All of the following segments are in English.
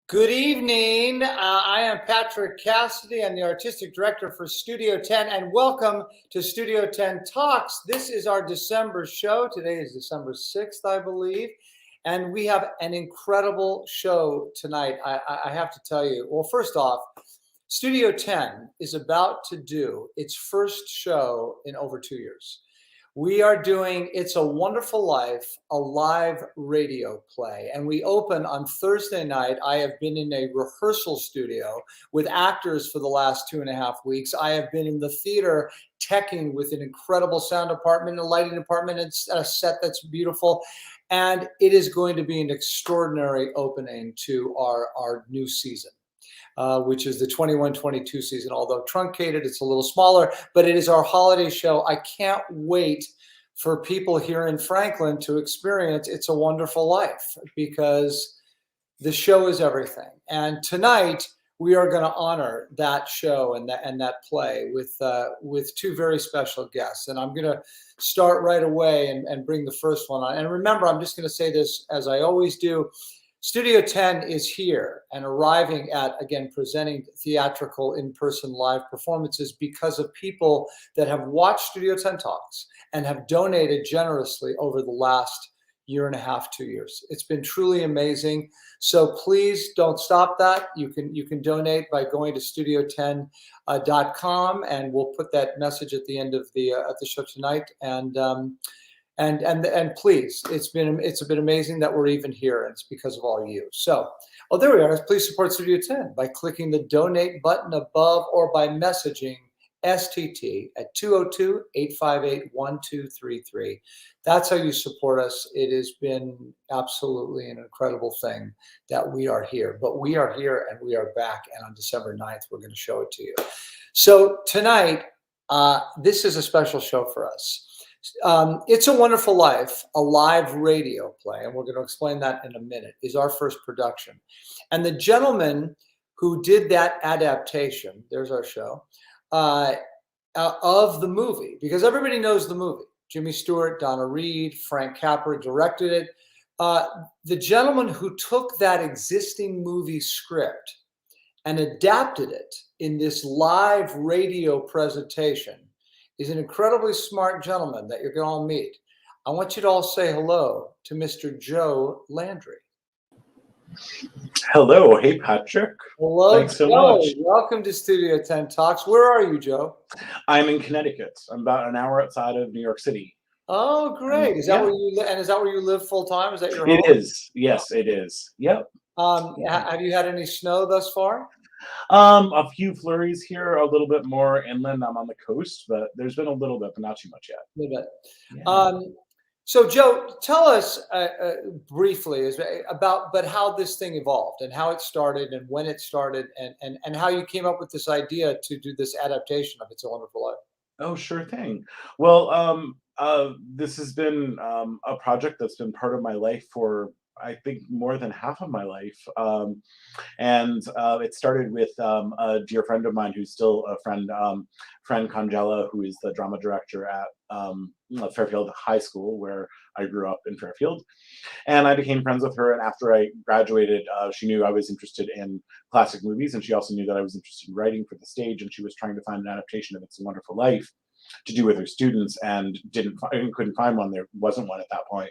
Good evening. I am Patrick Cassidy. I'm the artistic director for Studio Tenn, and welcome to Studio Tenn Talks. This is our December show. Today is December 6th, I believe, and we have an incredible show tonight. I have to tell you. Well, first off, Studio Tenn is about to do its first show in over 2 years. We are doing It's a Wonderful Life, a live radio play. And we open on Thursday night. I have been in a rehearsal studio with actors for the last 2.5 weeks. I have been in the theater teching with an incredible sound department, a lighting department, and a set that's beautiful. And it is going to be an extraordinary opening to our new season. Which is the 21-22 season. Although truncated, it's a little smaller, but it is our holiday show. I can't wait for people here in Franklin to experience It's a Wonderful Life, because the show is everything. And tonight we are going to honor that show and that play with two very special guests. And I'm going to start right away and bring the first one on. And remember, I'm just going to say this as I always do. Studio Tenn is here and arriving at, again, presenting theatrical in-person live performances because of people that have watched Studio Tenn Talks and have donated generously over the last 1.5 to 2 years. It's been truly amazing. So please don't stop that. You can donate by going to studiotenn.com, and we'll put that message at the end of the show tonight. And please, it's been amazing that we're even here, and it's because of all you. So, there we are. Please support Studio Tenn by clicking the donate button above or by messaging STT at 202-858-1233. That's how you support us. It has been absolutely an incredible thing that we are here. But we are here and we are back. And on December 9th, we're going to show it to you. So tonight, this is a special show for us. It's a Wonderful Life, a live radio play, and we're going to explain that in a minute, is our first production. And the gentleman who did that adaptation, there's our show, of the movie, because everybody knows the movie. Jimmy Stewart, Donna Reed, Frank Capra directed it. The gentleman who took that existing movie script and adapted it in this live radio presentation is an incredibly smart gentleman that you're going to all meet. I want you to all say hello to Mr. JOE LANDRY. Hello. Hey, Patrick. Hello, Thanks so much. Welcome to Studio Tenn Talks. Where are you, Joe? I'm in Connecticut. I'm about an hour outside of New York City. Oh, great. Is that where you live? And is that where you live full time? Is that your home? It is. Yes, it is. Yep. Have you had any snow thus far? A few flurries here, a little bit more inland. I'm on the coast, but there's been a little bit, but not too much yet. A little bit. Yeah. So, Joe, tell us briefly about how this thing evolved and how it started and when it started and how you came up with this idea to do this adaptation of It's a Wonderful Life. Oh, sure thing. Well, this has been a project that's been part of my life for, I think, more than half of my life. It started with a dear friend of mine who's still a friend, Fran Congela, who is the drama director at Fairfield High School, where I grew up in Fairfield. And I became friends with her. And after I graduated, she knew I was interested in classic movies. And she also knew that I was interested in writing for the stage. And she was trying to find an adaptation of It's a Wonderful Life to do with her students, and couldn't find one. There wasn't one at that point.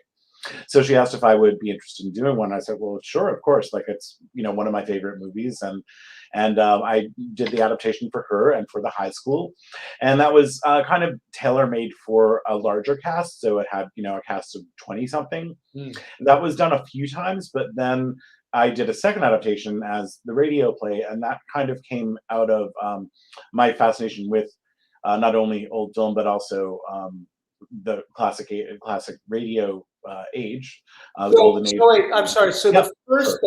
So she asked if I would be interested in doing one. I said, well, sure, of course. Like, it's, one of my favorite movies. And I did the adaptation for her and for the high school. And that was kind of tailor-made for a larger cast. So it had, a cast of 20-something. That was done a few times, but then I did a second adaptation as the radio play. And that kind of came out of my fascination with not only old film, but also the classic radio age, the golden age. Wait, I'm sorry. So the first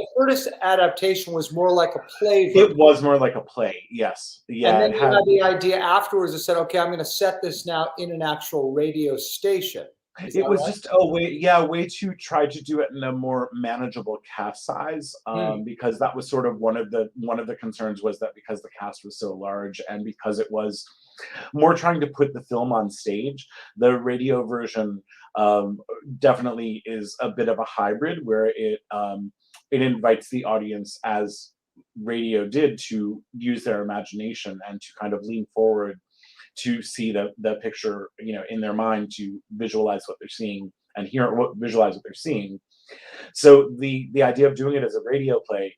adaptation was more like a play. It was more like a play, yes. Yeah. And then you had the idea afterwards that said, okay, I'm going to set this now in an actual radio station. It was just a way to try to do it in a more manageable cast size, because that was sort of one of the concerns, was that because the cast was so large and because it was more trying to put the film on stage, the radio version definitely is a bit of a hybrid where it it invites the audience, as radio did, to use their imagination and to kind of lean forward to see the picture, in their mind, to visualize what they're seeing and visualize what they're seeing. So the idea of doing it as a radio play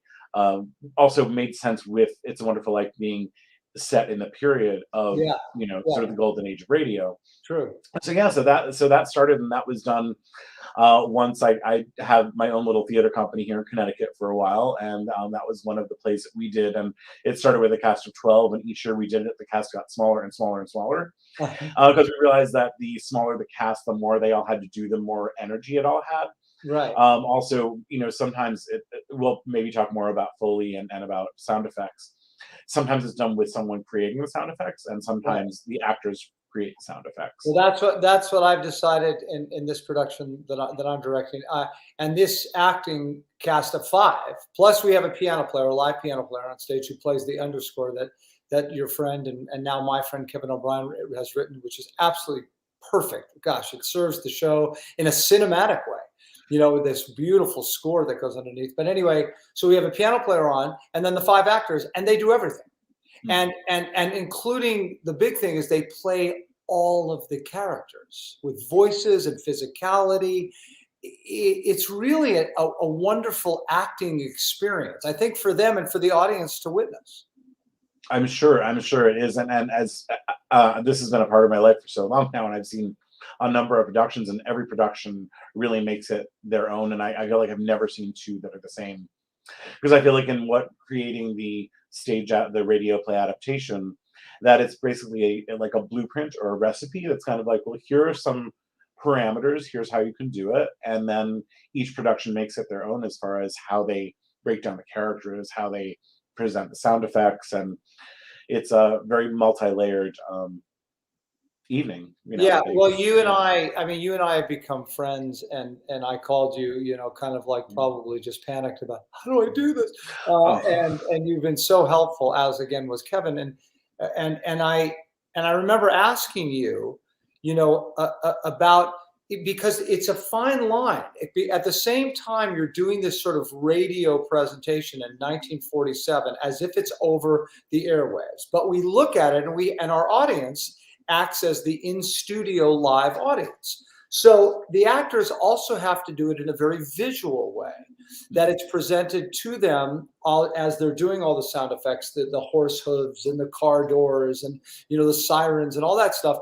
also made sense with It's a Wonderful Life being set in the period of, Yeah. sort of the golden age of radio. True. So yeah, so that started, and that was done once I had my own little theater company here in Connecticut for a while, and that was one of the plays that we did. And it started with a cast of 12, and each year we did it, the cast got smaller and smaller and smaller, because we realized that the smaller the cast, the more they all had to do, the more energy it all had. Right. Also, sometimes we'll maybe talk more about Foley and about sound effects. Sometimes it's done with someone creating the sound effects, and sometimes the actors create the sound effects. Well, that's what I've decided in this production that I'm directing. And this acting cast of 5, plus we have a piano player, a live piano player on stage who plays the underscore that your friend and now my friend Kevin O'Brien has written, which is absolutely perfect. Gosh, it serves the show in a cinematic way, with this beautiful score that goes underneath. But anyway, so we have a piano player on, and then the 5 actors, and they do everything. And including, the big thing is they play all of the characters with voices and physicality. It's really a wonderful acting experience, I think, for them and for the audience to witness. I'm sure it is. And as this has been a part of my life for so long now, and I've seen a number of productions, and every production really makes it their own. And I feel like I've never seen 2 that are the same, because I feel like in creating the the radio play adaptation, that it's basically like a blueprint or a recipe that's kind of like, well, here are some parameters, here's how you can do it, and then each production makes it their own as far as how they break down the characters, how they present the sound effects, and it's a very multi-layered evening. Yeah, well, you and I have become friends, and I called you, kind of like probably just panicked about how do I do this, and you've been so helpful, as again was Kevin, and I remember asking you, about, because it's a fine line. At the same time, you're doing this sort of radio presentation in 1947 as if it's over the airwaves, but we look at it, and our audience acts as the in-studio live audience. So the actors also have to do it in a very visual way, that it's presented to them as they're doing all the sound effects, the horse hooves and the car doors and the sirens and all that stuff.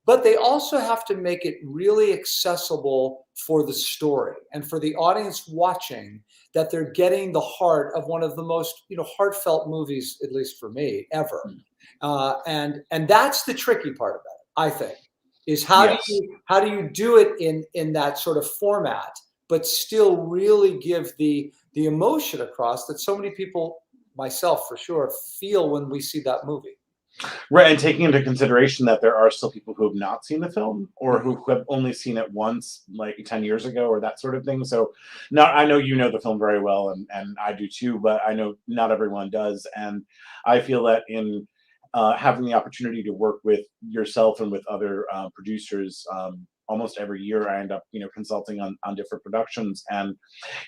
But they also have to make it really accessible for the story and for the audience watching, that they're getting the heart of one of the most heartfelt movies, at least for me, ever. And that's the tricky part about it, I think, is how do you do it in that sort of format, but still really give the emotion across that so many people, myself for sure, feel when we see that movie. Right, and taking into consideration that there are still people who have not seen the film, or who have only seen it once, like 10 years ago, or that sort of thing. So now I know you know the film very well, and I do too, but I know not everyone does. And I feel that in having the opportunity to work with yourself and with other producers, almost every year I end up, consulting on different productions, and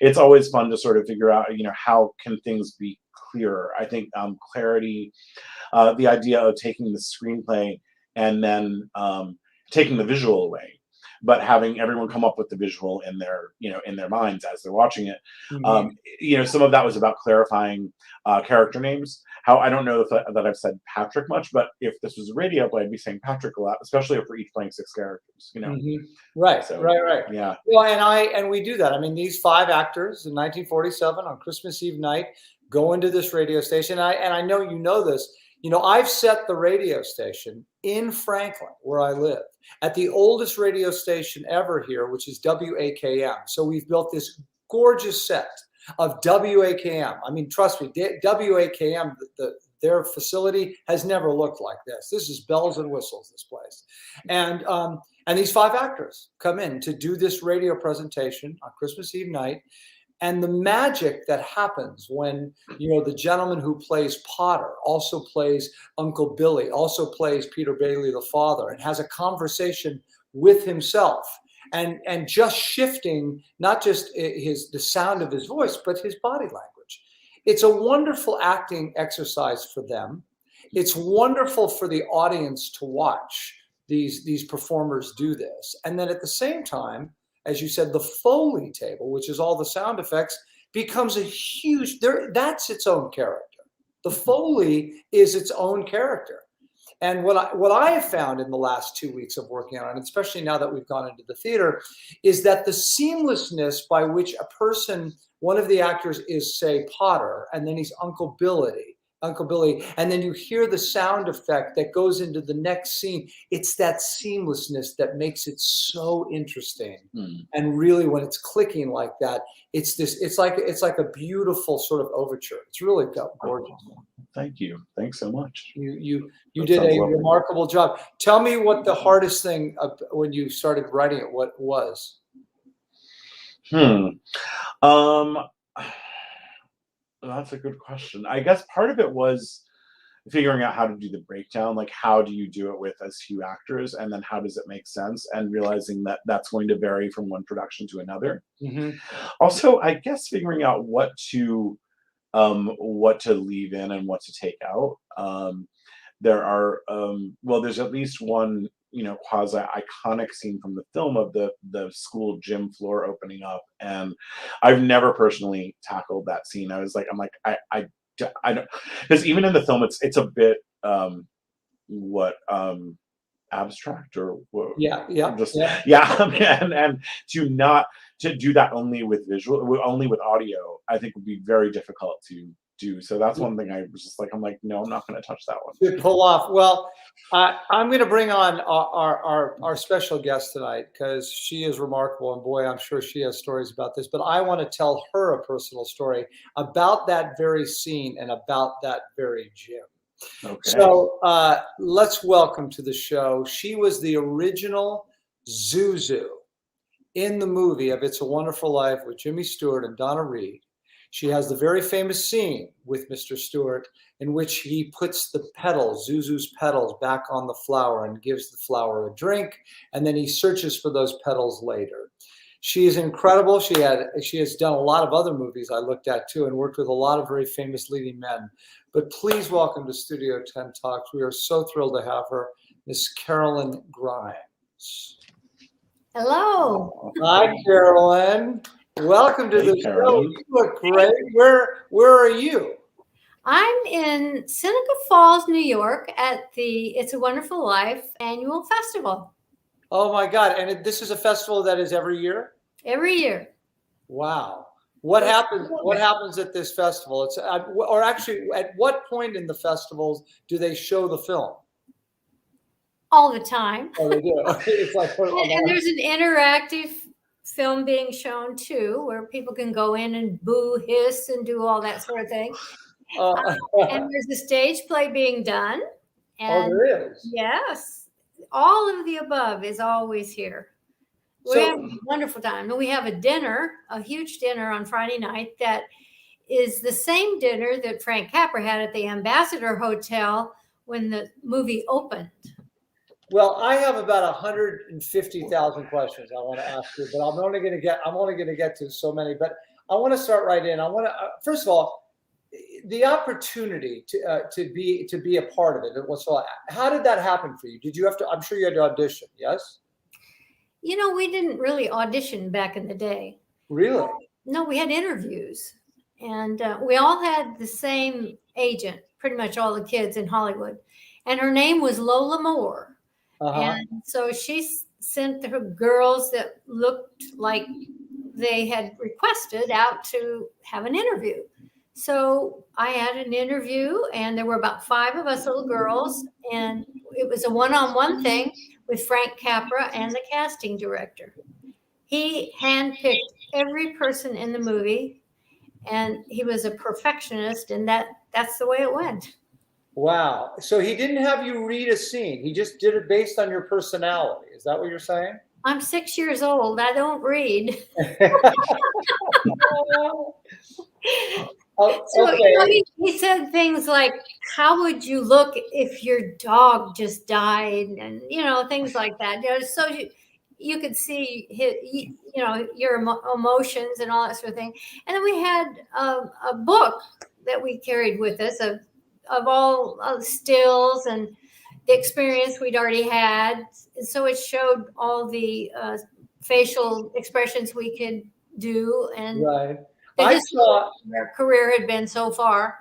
it's always fun to sort of figure out, how can things be clearer. I think clarity, the idea of taking the screenplay and then taking the visual away, but having everyone come up with the visual in their minds as they're watching it. Some of that was about clarifying character names. How I don't know that I've said Patrick much, but if this was a radio play, I'd be saying Patrick a lot, especially if we're each playing 6 characters. Right, so, right. Yeah. Well, and we do that. I mean, these 5 actors in 1947 on Christmas Eve night go into this radio station. And I know you know this. I've set the radio station in Franklin, where I live, at the oldest radio station ever here, which is WAKM. So we've built this gorgeous set of WAKM. I mean, trust me, WAKM, their facility has never looked like this. This is bells and whistles, this place. And these 5 actors come in to do this radio presentation on Christmas Eve night. And the magic that happens when, the gentleman who plays Potter also plays Uncle Billy, also plays Peter Bailey, the father, and has a conversation with himself and just shifting not just the sound of his voice, but his body language. It's a wonderful acting exercise for them. It's wonderful for the audience to watch these performers do this. And then at the same time, as you said, the Foley table, which is all the sound effects, becomes a huge, that's its own character. The Foley is its own character. And what I have found in the last 2 weeks of working on it, especially now that we've gone into the theater, is that the seamlessness by which a person, one of the actors is, say, Potter, and then he's Uncle Billy, and then you hear the sound effect that goes into the next scene. It's that seamlessness that makes it so interesting. And really, when it's clicking like that, it's like a beautiful sort of overture. It's really gorgeous. Thank you. Thanks so much. You did a remarkable job. Tell me what the hardest thing when you started writing it, what was? That's a good question. I guess part of it was figuring out how to do the breakdown, like how do you do it with as few actors, and then how does it make sense, and realizing that that's going to vary from one production to another. Also, I guess figuring out what to leave in and what to take out. There are there's at least one quasi iconic scene from the film of the school gym floor opening up, and I've never personally tackled that scene. I'm like I don't, because even in the film it's a bit abstract or and to do that only with visual, only with audio, I think would be very difficult to do. So that's one thing I was just like, no, I'm not going to touch that one. To pull off. Well, I'm going to bring on our special guest tonight, because she is remarkable, and boy, I'm sure she has stories about this, but I want to tell her a personal story about that very scene and about that very gym. Okay. So let's welcome to the show. She was the original Zuzu in the movie of It's a Wonderful Life with Jimmy Stewart and Donna Reed. She has the very famous scene with Mr. Stewart in which he puts the petals, Zuzu's petals, back on the flower and gives the flower a drink, and then he searches for those petals later. She is incredible. She has done a lot of other movies I looked at too, and worked with a lot of very famous leading men. But please welcome to Studio Tenn Talks. We are so thrilled to have her, Miss Carolyn Grimes. Hello. Hi, Carolyn. Welcome to the show. You look great. Where are you? I'm in Seneca Falls, New York at the It's a Wonderful Life annual festival. Oh my God. And this is a festival that is every year? Every year. Wow. What happens at this festival? It's or actually, at what point in the festivals do they show the film? All the time. Oh, they do. It's like, and there's an interactive film being shown too, where people can go in and boo, hiss, and do all that sort of thing. And there's a stage play being done. And there is. Yes, all of the above is always here. We have a wonderful time. And we have a dinner, a huge dinner on Friday night that is the same dinner that Frank Capra had at the Ambassador Hotel when the movie opened. Well, I have about 150,000 questions I want to ask you, but I'm only going to get to so many. But I want to start right in. I want to first of all, the opportunity to be a part of it. How did that happen for you? Did you have to? I'm sure you had to audition. Yes. We didn't really audition back in the day. Really? No, we had interviews, and we all had the same agent. Pretty much all the kids in Hollywood, and her name was Lola Moore. And so she sent her girls that looked like they had requested out to have an interview. So I had an interview, and there were about 5 of us little girls, and it was a one-on-one thing with Frank Capra and the casting director. He handpicked every person in the movie, and he was a perfectionist, and that's the way it went. Wow. So he didn't have you read a scene. He just did it based on your personality. Is that what you're saying? I'm 6 years old. I don't read. So, he said things like, how would you look if your dog just died? And, things like that. So you could see your emotions and all that sort of thing. And then we had a book that we carried with us of all stills and the experience we'd already had. And so it showed all the facial expressions we could do, and right. I saw their career had been so far.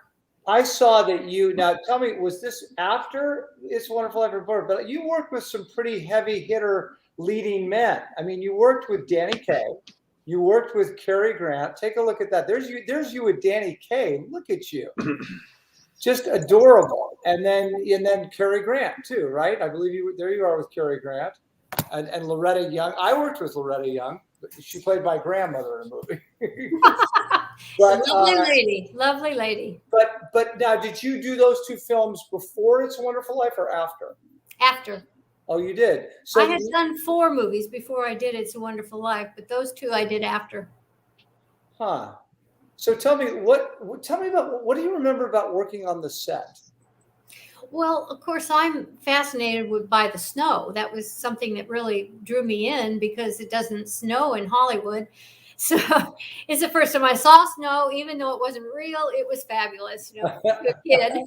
I saw that now tell me, was this after It's a Wonderful Life Report? But you worked with some pretty heavy hitter leading men. I mean, you worked with Danny Kaye, you worked with Cary Grant. Take a look at that. There's you with Danny Kaye. Look at you. Just adorable. And then Cary Grant too, right? I believe there you are with Cary Grant. And Loretta Young. I worked with Loretta Young. She played my grandmother in a movie. But, lovely lady. But now, did you do those two films before It's a Wonderful Life or after? After. Oh, you did. So I had done 4 movies before I did It's a Wonderful Life, but those 2 I did after. Huh. So tell me about what do you remember about working on the set? Well, of course, I'm fascinated by the snow. That was something that really drew me in because it doesn't snow in Hollywood. So it's the first time I saw snow, even though it wasn't real. It was fabulous, to a kid.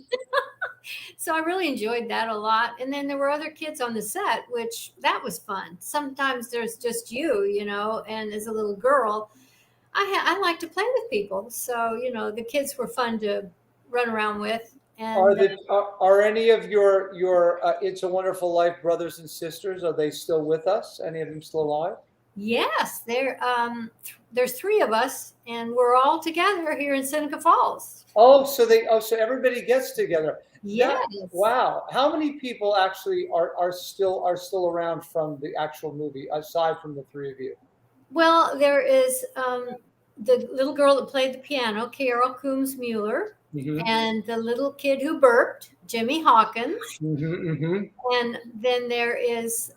So I really enjoyed that a lot. And then there were other kids on the set, which that was fun. Sometimes there's just and as a little girl, I like to play with people. So, the kids were fun to run around with. And are any of your It's a Wonderful Life brothers and sisters, are they still with us? Any of them still alive? Yes, there's 3 of us, and we're all together here in Seneca Falls. So everybody gets together. Yes. Wow. How many people actually are still around from the actual movie, aside from the 3 of you? Well, there is the little girl that played the piano, Carol Coombs Mueller. Mm-hmm. And the little kid who burped, Jimmy Hawkins. Mm-hmm, mm-hmm. And then there is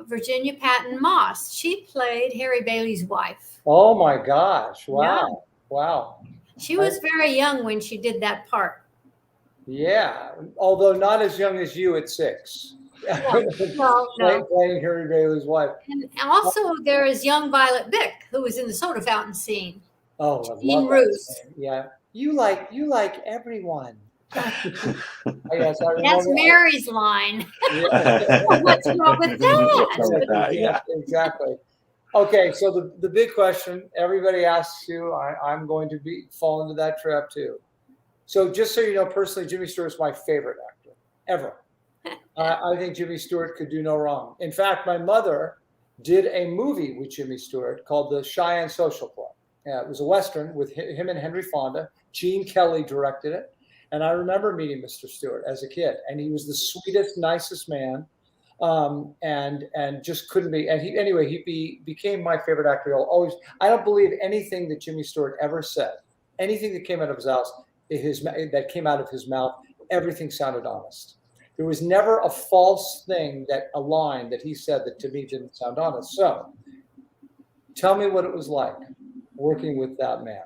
Virginia Patton Moss. She played Harry Bailey's wife. Oh my gosh. Wow. Yeah. Wow. She was very young when she did that part. Yeah. Although not as young as you at 6. No. Playing Harry Bailey's wife. And also there is young Violet Bick, who was in the soda fountain scene. Oh, I love that. Yeah. You like everyone. Yes, that's Mary's line. Yeah. What's wrong with that? Yeah, exactly. Okay, so the big question everybody asks you, I'm going to fall into that trap too. So just so you know, personally, Jimmy Stewart is my favorite actor ever. I think Jimmy Stewart could do no wrong. In fact, my mother did a movie with Jimmy Stewart called The Cheyenne Social Club. It was a Western with him and Henry Fonda. Gene Kelly directed it. And I remember meeting Mr. Stewart as a kid. And he was the sweetest, nicest man. And just couldn't be. And he became my favorite actor. I don't believe anything that Jimmy Stewart ever said. Anything that came out of his mouth, everything sounded honest. There was never a false thing, a line that he said that to me didn't sound honest. So tell me what it was like working with that man.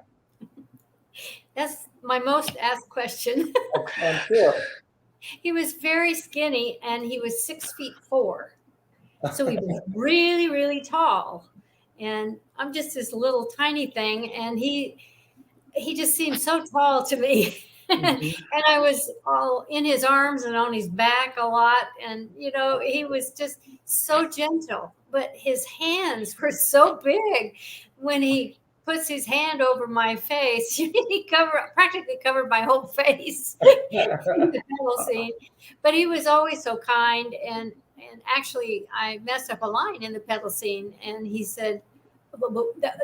That's my most asked question. I'm sure. He was very skinny and he was 6'4". So he was really, really tall. And I'm just this little tiny thing. And he just seemed so tall to me. Mm-hmm. And I was all in his arms and on his back a lot. And, he was just so gentle. But his hands were so big. When he puts his hand over my face, he practically covered my whole face in the pedal scene. But he was always so kind. And actually, I messed up a line in the pedal scene. And he said,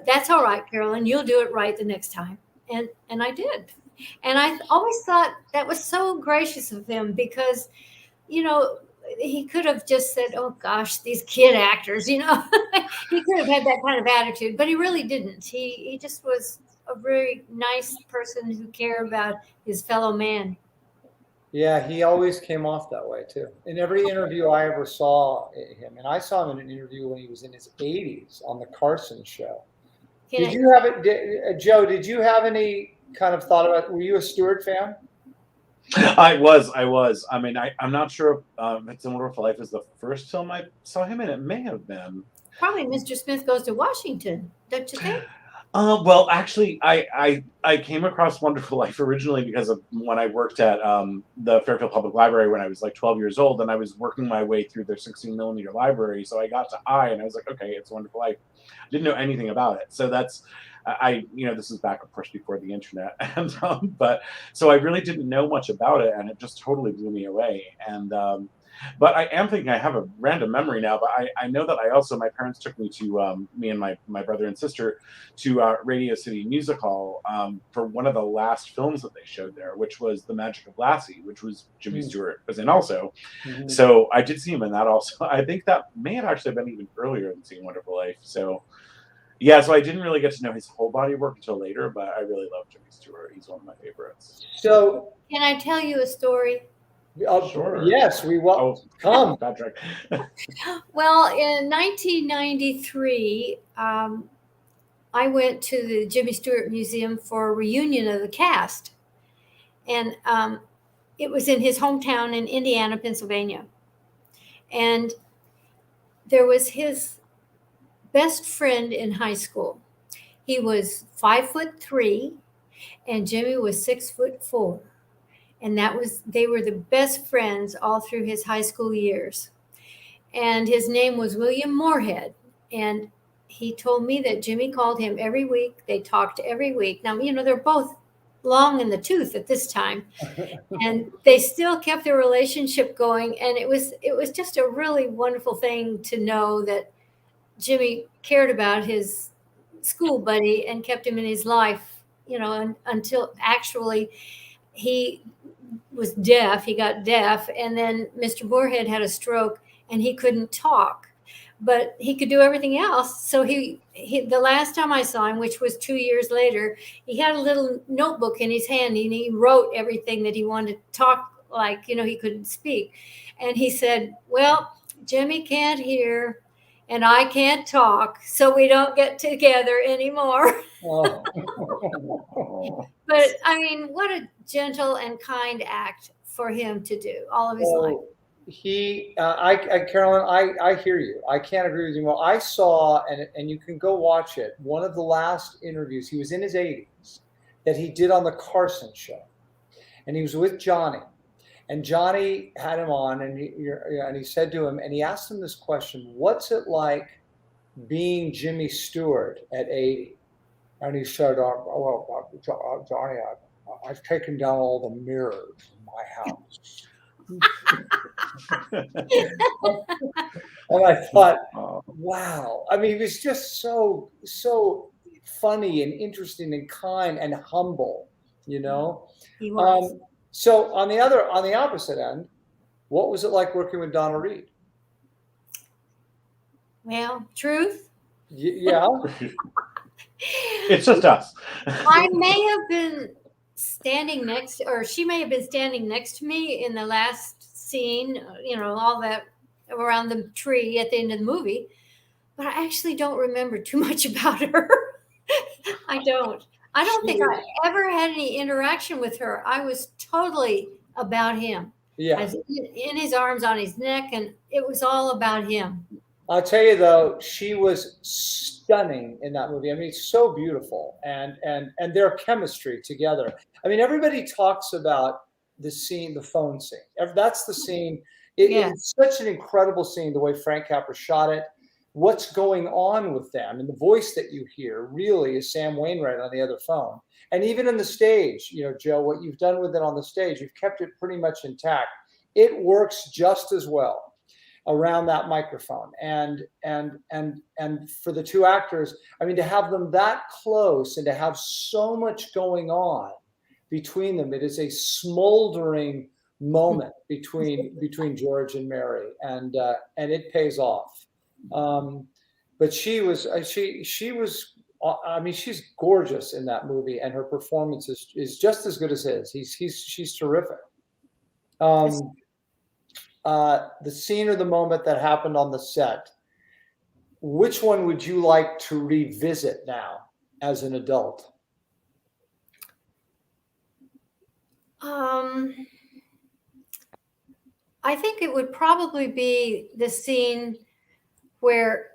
"That's all right, Carolyn. You'll do it right the next time." And I did. And I always thought that was so gracious of him because, he could have just said, "Oh gosh, these kid actors," He could have had that kind of attitude, but he really didn't. He just was a very nice person who cared about his fellow man. Yeah, he always came off that way too. In every interview I ever saw him, and I saw him in an interview when he was in his 80s on the Carson Show. Joe, did you have any kind of thought about, were you a Stewart fan? I was. I'm not sure if It's a Wonderful Life is the first film I saw him in. It may have been. Probably Mr. Smith Goes to Washington, don't you think? Well, actually, I came across Wonderful Life originally because of when I worked at the Fairfield Public Library when I was like 12 years old, and I was working my way through their 16mm library. So I got to I, and I was like, okay, it's Wonderful Life. Didn't know anything about it. So that's this is back, of course, before the internet, and but so I really didn't know much about it, and it just totally blew me away. And but I am thinking I have a random memory now, but I know that my parents took me to me and my brother and sister to Radio City Music Hall for one of the last films that they showed there, which was The Magic of Lassie, which was Jimmy Stewart was in also. So I did see him in that also. I think that may have actually been even earlier than seeing Wonderful Life. So yeah, so I didn't really get to know his whole body of work until later, but I really love Jimmy Stewart. He's one of my favorites. So can I tell you a story? Sure. Yes, we will. Come, Patrick. Well, in 1993, I went to the Jimmy Stewart Museum for a reunion of the cast, and it was in his hometown in Indiana, Pennsylvania, and there was his best friend in high school. He was 5'3", and Jimmy was 6'4". And they were the best friends all through his high school years. And his name was William Moorhead. And he told me that Jimmy called him every week. They talked every week. Now, they're both long in the tooth at this time. And they still kept their relationship going. And it was just a really wonderful thing to know that Jimmy cared about his school buddy and kept him in his life, until actually he was deaf. He got deaf, and then Mr. Moorhead had a stroke, and he couldn't talk, but he could do everything else. So he the last time I saw him, which was 2 years later, he had a little notebook in his hand, and he wrote everything that he wanted to talk like, he couldn't speak. And he said, well, Jimmy can't hear, and I can't talk, so we don't get together anymore. Oh. But I mean, what a gentle and kind act for him to do all of his life. Carolyn, I hear you. I can't agree with you more. I saw, and you can go watch it, one of the last interviews, he was in his 80s, that he did on the Carson show. And he was with Johnny. And Johnny had him on, and he said to him, and he asked him this question: what's it like being Jimmy Stewart at 80? And he said, well, Johnny, I've taken down all the mirrors in my house. And I thought, wow. I mean, he was just so funny and interesting and kind and humble, He was. So on the opposite end, what was it like working with Donna Reed? Well, truth. Yeah. It's just us. I may have been standing next, or she may have been standing next to me in the last scene, all that around the tree at the end of the movie, but I actually don't remember too much about her. I don't think I ever had any interaction with her. I was totally about him. Yeah. I was in his arms, on his neck, and it was all about him. I'll tell you though, she was stunning in that movie. I mean, it's so beautiful, and their chemistry together. I mean, everybody talks about the scene, the phone scene. That's the scene. It's such an incredible scene, the way Frank Capra shot it. What's going on with them, and the voice that you hear really is Sam Wainwright on the other phone. And even in the stage, Joe, what you've done with it on the stage, you've kept it pretty much intact. It works just as well around that microphone, and for the two actors, I mean, to have them that close and to have so much going on between them, it is a smoldering moment between George and Mary, and it pays off. But she was I mean, she's gorgeous in that movie, and her performance is just as good as his. She's terrific. The scene or the moment that happened on the set, which one would you like to revisit now as an adult? I think it would probably be the scene where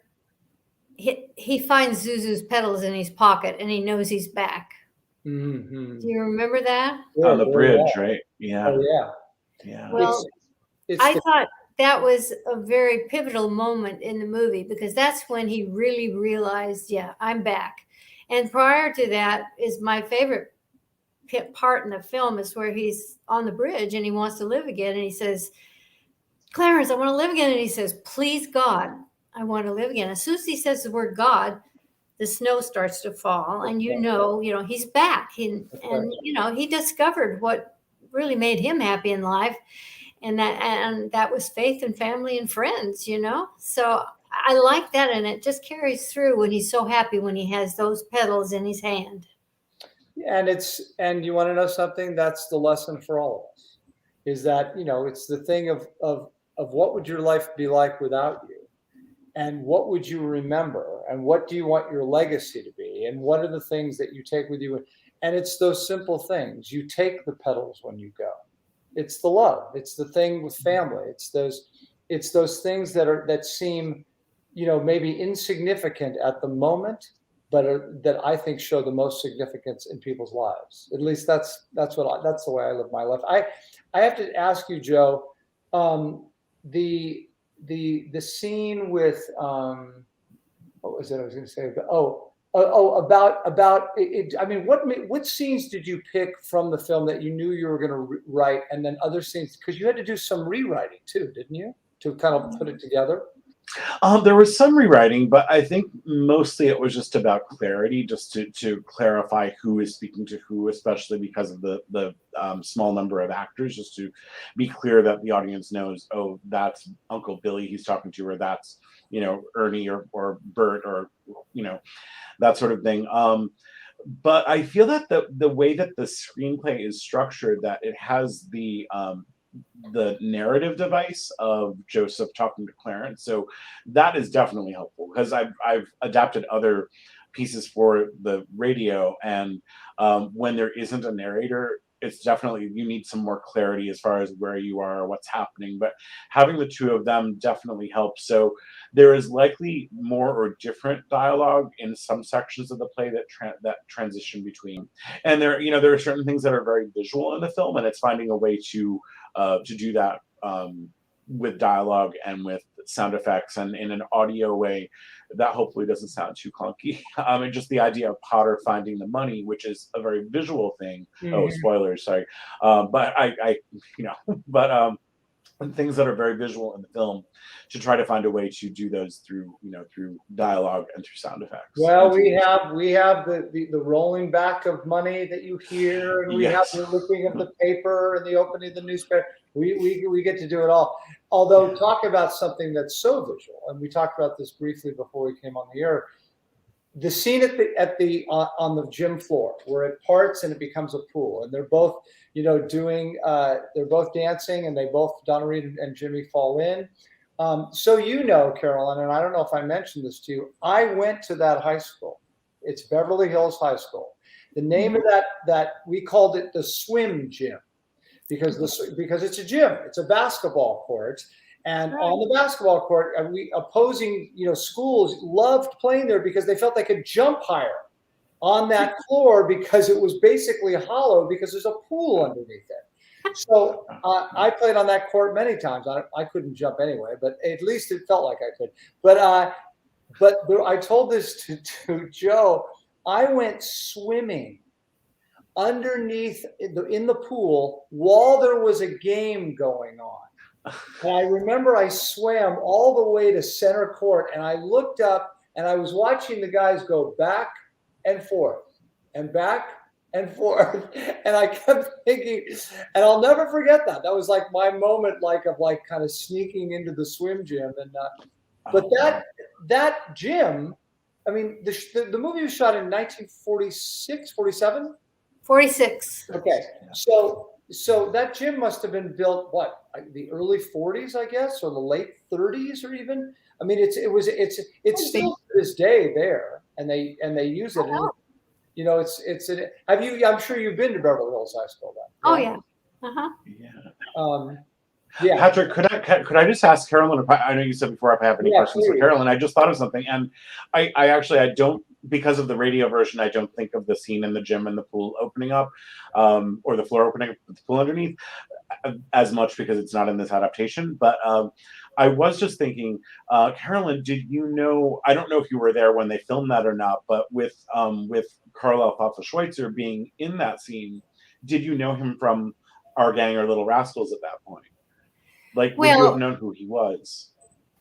he finds Zuzu's pedals in his pocket, and he knows he's back. Mm-hmm. Do you remember that? On the bridge, right? Yeah. Oh yeah. Yeah. Well, I thought that was a very pivotal moment in the movie, because that's when he really realized, yeah, I'm back. And prior to that is my favorite part in the film, is where he's on the bridge and he wants to live again. And he says, Clarence, I want to live again. And he says, please, God, I want to live again. As soon as he says the word God, the snow starts to fall, and you know, he's back. And he discovered what really made him happy in life. And that was faith and family and friends, So I like that. And it just carries through when he's so happy when he has those pedals in his hand. And you want to know something? That's the lesson for all of us, is that, it's the thing of what would your life be like without you? And what would you remember? And what do you want your legacy to be? And what are the things that you take with you? And it's those simple things. You take the pedals when you go. It's the love. It's the thing with family. It's those things that seem, maybe insignificant at the moment, but that I think show the most significance in people's lives. At least that's the way I live my life. I have to ask you, Joe, the scene with what was it I was going to say? About it. I mean, what scenes did you pick from the film that you knew you were going to write, and then other scenes, because you had to do some rewriting too, didn't you, to kind of put it together? There was some rewriting, but I think mostly it was just about clarity, just to clarify who is speaking to who, especially because of the small number of actors, just to be clear that the audience knows, oh, that's Uncle Billy he's talking to, or that's, Ernie or Bert, or, that sort of thing. But I feel that the way that the screenplay is structured, that it has the narrative device of Joseph talking to Clarence. So that is definitely helpful, because I've adapted other pieces for the radio, and when there isn't a narrator, it's definitely, you need some more clarity as far as where you are, what's happening. But having the two of them definitely helps. So there is likely more or different dialogue in some sections of the play that transition between. And there are certain things that are very visual in the film, and it's finding a way to do that with dialogue and with sound effects, and in an audio way that hopefully doesn't sound too clunky. And just the idea of Potter finding the money, which is a very visual thing. Mm-hmm. Oh, spoilers, sorry. But and things that are very visual in the film, to try to find a way to do those through dialogue and through sound effects. Well, we have the rolling back of money that you hear, and we have the looking of the paper and the opening of the newspaper. We get to do it all. Although, talk about something that's so visual, and we talked about this briefly before we came on the air. The scene on the gym floor, where it parts and it becomes a pool, and they're both they're both dancing, and they both, Donna Reed and Jimmy, fall in. So Carolyn, and I don't know if I mentioned this to you, I went to that high school. It's Beverly Hills High School. The name of that we called it the swim gym, because it's a gym. It's a basketball court. And on the basketball court, opposing schools loved playing there, because they felt they could jump higher on that floor, because it was basically hollow, because there's a pool underneath it. So I played on that court many times. I couldn't jump anyway, but at least it felt like I could. But I told this to Joe. I went swimming underneath in the pool while there was a game going on. And I remember I swam all the way to center court, and I looked up, and I was watching the guys go back and forth and back and forth. And I kept thinking, and I'll never forget that. That was like my moment, of kind of sneaking into the swim gym. And but that gym, I mean, the movie was shot in 1946, 47? 46. Okay. So that gym must have been built, the early 40s, I guess, or the late 30s, or even. I mean, it's still to this day there, and they use it. And, I'm sure you've been to Beverly Hills High School then. Oh yeah. Yeah. Yeah. Patrick, could I just ask Carolyn? If I know you said before if I have any questions please. for Carolyn. I just thought of something, and I don't, because of the radio version, I don't think of the scene in the gym and the pool opening up, or the floor opening up with the pool underneath, as much because it's not in this adaptation. But I was just thinking, Carolyn, did you know? I don't know if you were there when they filmed that or not, but with Karl Alfalfa Schweitzer being in that scene, did you know him from Our Gang or Little Rascals at that point? Like, would you have known who he was?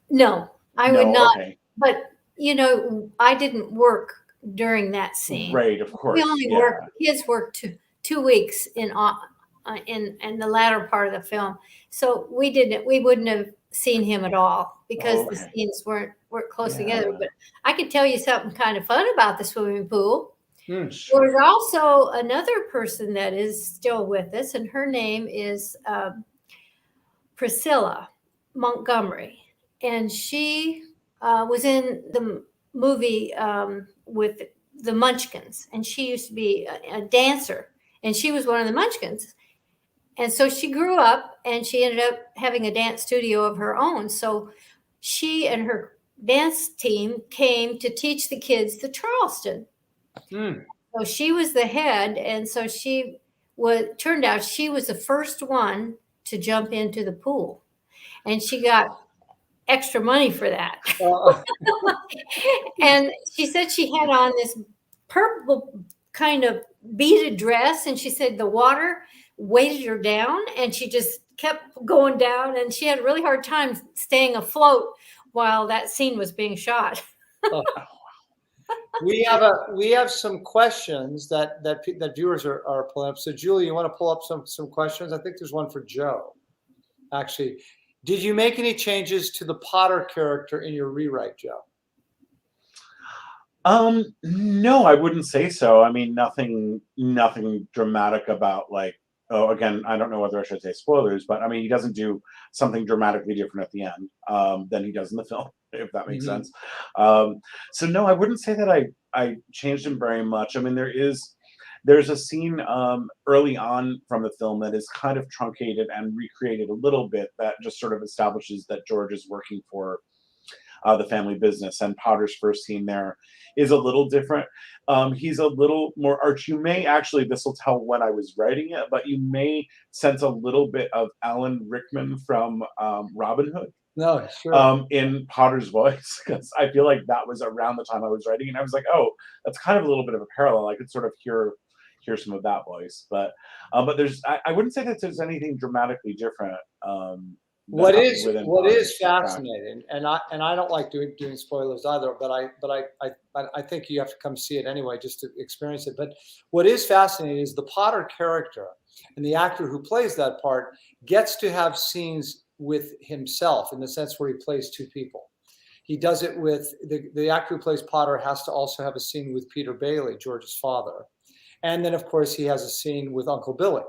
No, I would not. Okay. But I didn't work during that scene. Right, of course. We only worked. His worked 2 weeks in the latter part of the film, so we wouldn't have seen him at all because the scenes weren't close together. But I could tell you something kind of fun about the swimming pool. Sure. There's also another person that is still with us, and her name is Priscilla Montgomery, and she was in the movie with the Munchkins, and she used to be a dancer, and she was one of the Munchkins. And so she grew up, and she ended up having a dance studio of her own. So she and her dance team came to teach the kids the Charleston. So she was the head, and so turned out she was the first one to jump into the pool, and she got extra money for that. And she said she had on this purple kind of beaded dress, and she said the water weighted her down, and she just kept going down, and she had a really hard time staying afloat while that scene was being shot. We have some questions that viewers are pulling up. So Julie, you want to pull up some questions? I think there's one for Joe. Actually, did you make any changes to the Potter character in your rewrite, Joe? No, I wouldn't say so. I mean, nothing dramatic about, like, oh, again, I don't know whether I should say spoilers, but I mean, he doesn't do something dramatically different at the end than he does in the film, if that makes sense. So no, I wouldn't say that I changed him very much. I mean, there's a scene early on from the film that is kind of truncated and recreated a little bit that just sort of establishes that George is working for the family business, and Potter's first scene there is a little different. He's a little more arch. You may actually, this will tell when I was writing it, but you may sense a little bit of Alan Rickman from Robin Hood. No, sure. In Potter's voice, because I feel like that was around the time I was writing, and I was like, oh, that's kind of a little bit of a parallel. I could sort of hear some of that voice, but I wouldn't say that there's anything dramatically different. What is fascinating, and I don't like doing spoilers either, but I think you have to come see it anyway just to experience it. But what is fascinating is the Potter character and the actor who plays that part gets to have scenes with himself, in the sense where he plays two people. He does it with the actor who plays Potter has to also have a scene with Peter Bailey, George's father, and then of course he has a scene with Uncle Billy.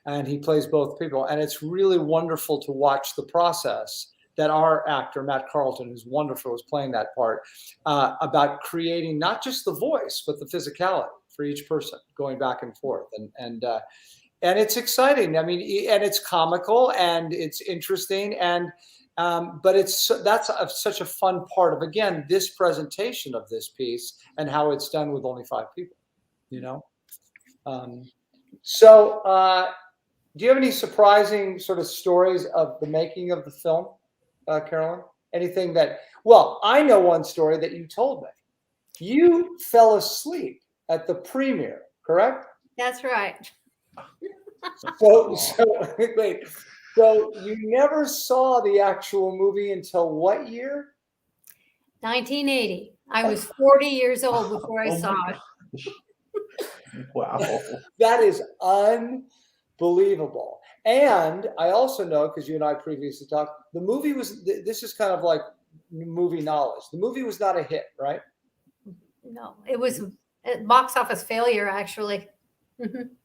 And he plays both people. And it's really wonderful to watch the process that our actor, Matt Carlton, who's wonderful, is playing that part, about creating not just the voice, but the physicality for each person, going back and forth. And it's exciting. I mean, and it's comical and it's interesting. And but that's such a fun part of, again, this presentation of this piece and how it's done with only 5 people, So do you have any surprising sort of stories of the making of the film, Carolyn? Anything well, I know one story that you told me. You fell asleep at the premiere, correct? That's right. So wait, so you never saw the actual movie until what year? 1980. I was 40 years old before I saw it. Wow. That is unbelievable. And I also know, because you and I previously talked, the movie this is kind of like movie knowledge. The movie was not a hit, right? No, it was a box office failure, actually.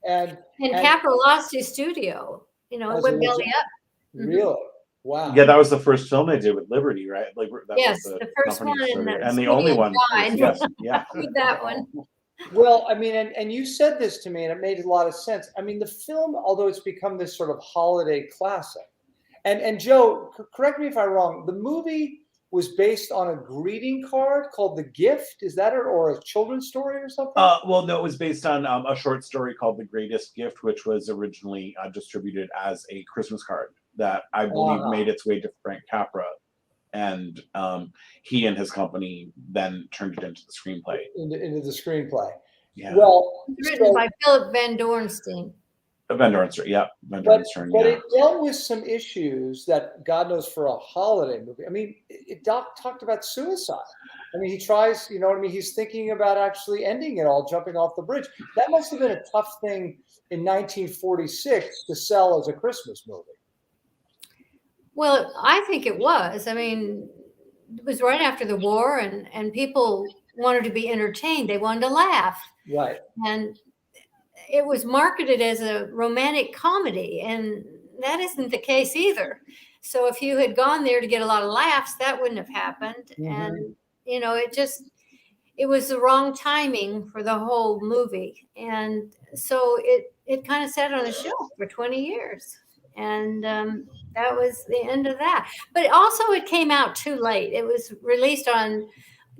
And Capra lost his studio. It went belly up. Really? Wow. Yeah, that was the first film they did with Liberty, right? Like, yes, the first one, and the only one. Yes, yeah. That one. Well, I mean, and you said this to me, and it made a lot of sense. I mean, the film, although it's become this sort of holiday classic, And Joe, correct me if I'm wrong. The movie was based on a greeting card called The Gift. Is that it, or a children's story or something? Well, no, it was based on a short story called The Greatest Gift, which was originally distributed as a Christmas card that I believe made its way to Frank Capra. And he and his company then turned it into the screenplay. Into the screenplay. Yeah. Well, written by Philip Van Dorenstein. Van Dorenstein, yeah. Van But Dorenstein, it dealt with some issues that God knows for a holiday movie. I mean, it talked about suicide. I mean, he tries, you know what I mean? He's thinking about actually ending it all, jumping off the bridge. That must have been a tough thing in 1946 to sell as a Christmas movie. Well, I think it was. I mean, it was right after the war, and people wanted to be entertained. They wanted to laugh. Right. And it was marketed as a romantic comedy, and that isn't the case either. So if you had gone there to get a lot of laughs, that wouldn't have happened. Mm-hmm. And, you know, it was the wrong timing for the whole movie. And so it kind of sat on the shelf for 20 years. And that was the end of that. But also it came out too late. It was released on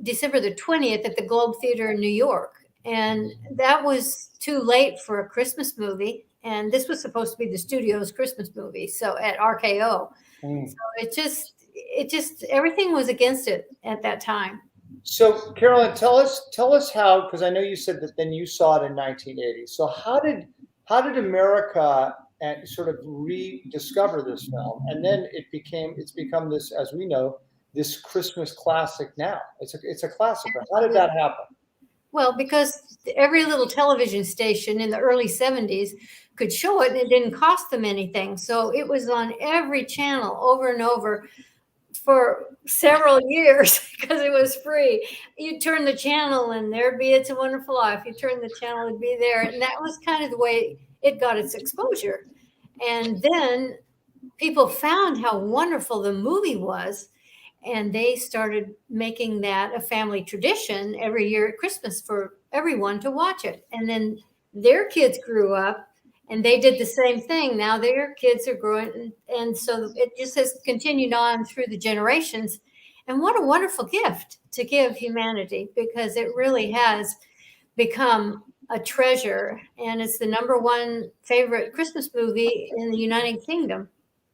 December the 20th at the Globe Theater in New York. And that was too late for a Christmas movie. And this was supposed to be the studio's Christmas movie. So at RKO. So it just, everything was against it at that time. So Carolyn, tell us how, because I know you said that then you saw it in 1980. So how did America and sort of rediscover this film? And then it's become this, as we know, this Christmas classic now. It's a classic. How did that happen? Well, because every little television station in the early 70s could show it, and it didn't cost them anything. So it was on every channel over and over for several years because it was free. You turn the channel and there'd be It's a Wonderful Life. You turn the channel, it'd be there. And that was kind of the way it got its exposure. And then people found how wonderful the movie was. And they started making that a family tradition every year at Christmas for everyone to watch it. And then their kids grew up and they did the same thing. Now their kids are growing. And so it just has continued on through the generations. And what a wonderful gift to give humanity, because it really has become a treasure. And it's the #1 favorite Christmas movie in the United Kingdom.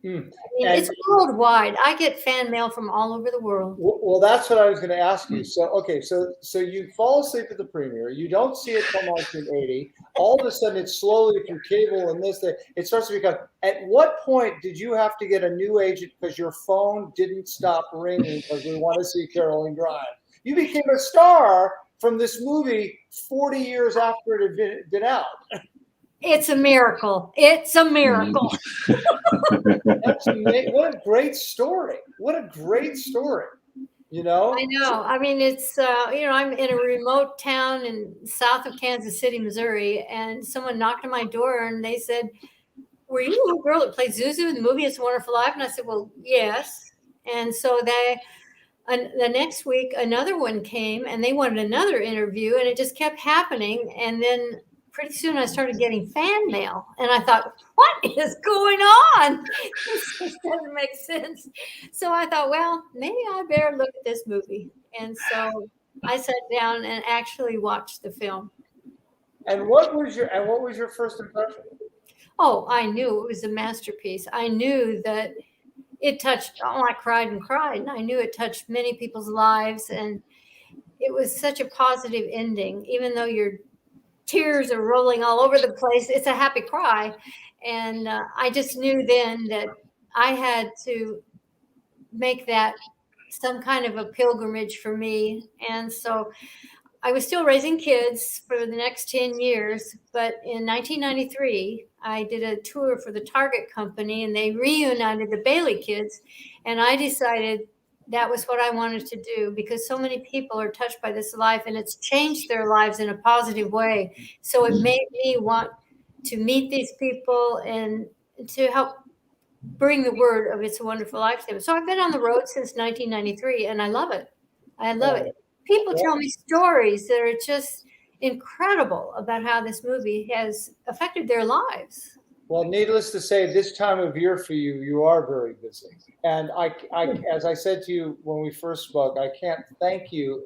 I mean, it's worldwide. I get fan mail from all over the world. Well, that's what I was going to ask you. So, okay, so you fall asleep at the premiere. You don't see it till 1980. All of a sudden, it's slowly through cable and this, that it starts to become. At what point did you have to get a new agent because your phone didn't stop ringing because we want to see Carolyn Grimes? You became a star from this movie 40 years after it had been out. It's a miracle. It's a miracle. That's amazing. What a great story. What a great story. You know? I know. I mean, it's, I'm in a remote town in south of Kansas City, Missouri, and someone knocked on my door and they said, "Were you the little girl that played Zuzu in the movie It's a Wonderful Life?" And I said, "Well, yes." And so the next week, another one came and they wanted another interview, and it just kept happening. And then pretty soon I started getting fan mail, and I thought, what is going on? This doesn't make sense. So I thought, well, maybe I better look at this movie. And so I sat down and actually watched the film. And what was your first impression? Oh, I knew it was a masterpiece. I knew that it touched, I cried and cried. And I knew it touched many people's lives. And it was such a positive ending, even though your tears are rolling all over the place. It's a happy cry. And I just knew then that I had to make that some kind of a pilgrimage for me. And so I was still raising kids for the next 10 years. But in 1993, I did a tour for the Target company, and they reunited the Bailey kids. And I decided that was what I wanted to do, because so many people are touched by this life, and it's changed their lives in a positive way. So it made me want to meet these people and to help bring the word of It's a Wonderful Life to them. So I've been on the road since 1993, and I love it. I love it. People tell me stories that are just incredible about how this movie has affected their lives. Well, needless to say, this time of year for you, you are very busy. And as I said to you when we first spoke, I can't thank you